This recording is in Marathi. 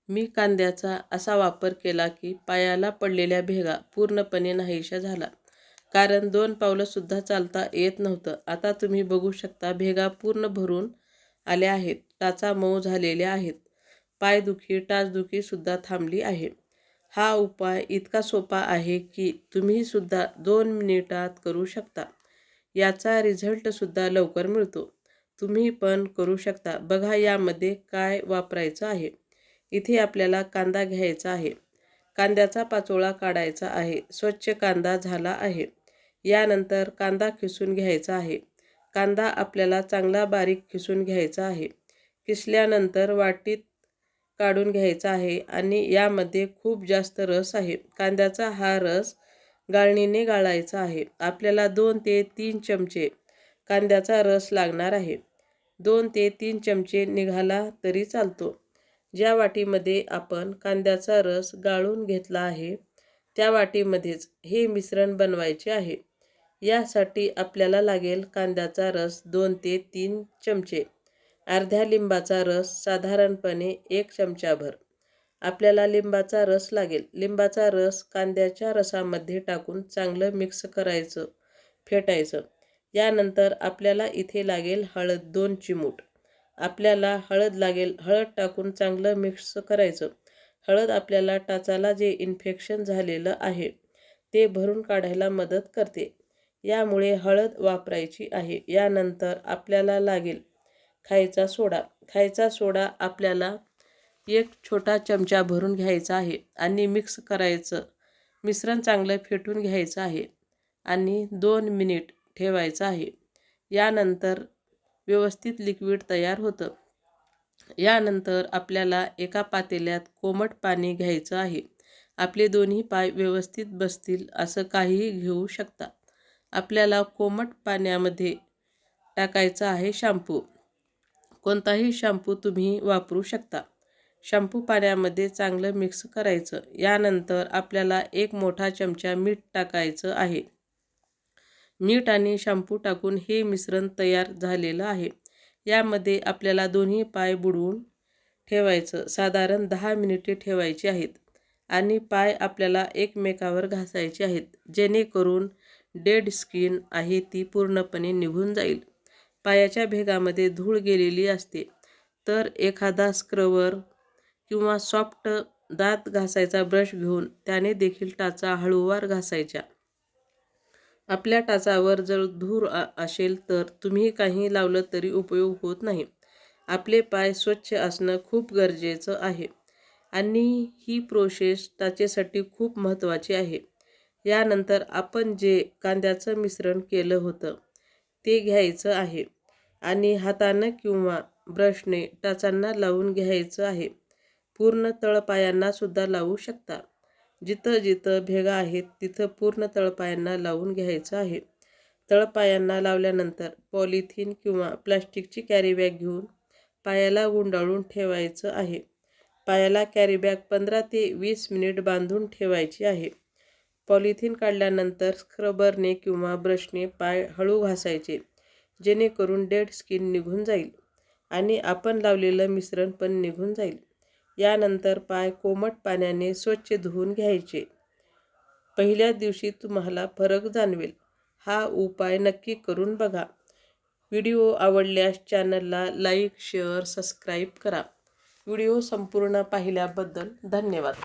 मी कांद्याचा असा वापर केला की पायाला पडलेल्या भेगा पूर्णपणे नाहीशा झाला. कारण 2 पावलंसुद्धा चालता येत नव्हतं. आता तुम्ही बघू शकता भेगा पूर्ण भरून आल्या आहेत. टाचा मऊ झालेल्या आहेत. पायदुखी, टाचदुखीसुद्धा थांबली आहे. हा उपाय इतका सोपा आहे की तुम्हीसुद्धा 2 मिनिटात करू शकता. याचा रिझल्टसुद्धा लवकर मिळतो. तुम्ही पण करू शकता. बघा यामध्ये काय वापरायचं आहे. इथे आपल्याला कांदा घ्यायचा आहे. कांद्याचा पाचोळा काढायचा आहे. स्वच्छ कांदा झाला आहे. यानंतर कांदा खिसून घ्यायचा आहे. कांदा आपल्याला चांगला बारीक खिसून घ्यायचा आहे. किसल्यानंतर वाटीत काढून घ्यायचा आहे आणि यामध्ये खूप जास्त रस आहे. कांद्याचा हा रस गाळणीने गाळायचा आहे. आपल्याला 2 ते 3 चमचे कांद्याचा रस लागणार आहे. 2 ते 3 चमचे निघाला तरी चालतो. ज्या वाटीमध्ये आपण कांद्याचा रस गाळून घेतला आहे त्या वाटीमध्येच हे मिश्रण बनवायचे आहे. यासाठी आपल्याला लागेल कांद्याचा रस 2 ते 3 चमचे, अर्ध्या लिंबाचा रस साधारणपणे 1 चमचाभर. आपल्याला लिंबाचा रस लागेल. लिंबाचा रस कांद्याच्या रसामध्ये टाकून चांगलं मिक्स करायचं, फेटायचं. यानंतर आपल्याला इथे लागेल हळद 2 चिमूट. आपल्याला हळद लागेल. हळद टाकून चांगलं मिक्स करायचं. हळद आपल्याला टाचाला जे इन्फेक्शन झालेलं आहे ते भरून काढायला मदत करते. यामुळे हळद वापरायची आहे. यानंतर आपल्याला लागेल खायचा सोडा. खायचा सोडा आपल्याला 1 छोटा चमचा भरून घ्यायचा आहे आणि मिक्स करायचं. मिश्रण चांगलं फेटून घ्यायचं आहे आणि 2 मिनिट ठेवायचं आहे. यानंतर व्यवस्थित लिक्विड तयार होतं. यानंतर आपल्याला एका पातेल्यात कोमट पाणी घ्यायचं आहे. आपले दोन्ही पाय व्यवस्थित बसतील असं काहीही घेऊ शकता. आपल्याला कोमट पाण्यामध्ये टाकायचा आहे शॅम्पू. कोणताही शॅम्पू तुम्ही वापरू शकता. शॅम्पू पाण्यामध्ये चांगलं मिक्स करायचं. यानंतर आपल्याला 1 मोठा चमचा मीठ टाकायचं आहे. मीठ आणि शॅम्पू टाकून हे मिश्रण तयार झालेलं आहे. यामध्ये आपल्याला दोन्ही पाय बुडवून ठेवायचं. साधारण 10 मिनिटे ठेवायची आहेत आणि पाय आपल्याला एकमेकावर घासायचे आहेत, जेणेकरून डेड स्किन आहे ती पूर्णपणे निघून जाईल. पायाच्या भेगामध्ये धूळ गेलेली असते तर एखादा स्क्रबर किंवा सॉफ्ट दात घासायचा ब्रश घेऊन त्याने देखील टाचा हळूवार घासायच्या. आपल्या टाचावर जर धूळ असेल तर तुम्ही काही लावलं तरी उपयोग होत नाही. आपले पाय स्वच्छ असणं खूप गरजेचं आहे आणि ही प्रोसेस टाचेसाठी खूप महत्त्वाची आहे. यानंतर आपण जे कांद्याचं मिश्रण केलं होतं ते घ्यायचं आहे आणि हातानं किंवा ब्रशने टाचांना लावून घ्यायचं आहे. पूर्ण तळपायांना सुद्धा लावू शकता. जिथं जिथं भेगा आहेत तिथं पूर्ण तळपायांना लावून घ्यायचं आहे. तळपायांना लावल्यानंतर पॉलिथिन किंवा प्लास्टिकची कॅरीबॅग घेऊन पायाला गुंडाळून ठेवायचं आहे. पायाला कॅरीबॅग 15 ते 20 मिनिट बांधून ठेवायची आहे. पॉलिथिन काढल्यानंतर स्क्रबरने किंवा ब्रशने पाय हळू घासायचे, जेणेकरून डेड स्किन निघून जाईल आणि आपण लावलेलं मिश्रण पण निघून जाईल. यानंतर पाय कोमट पाण्याने स्वच्छ धुवून घ्यायचे. पहिल्या दिवशी तुम्हाला फरक जाणवेल. हा उपाय नक्की करून बघा. व्हिडिओ आवडल्यास चॅनलला लाईक, शेअर, सबस्क्राईब करा. व्हिडिओ संपूर्ण पाहिल्याबद्दल धन्यवाद.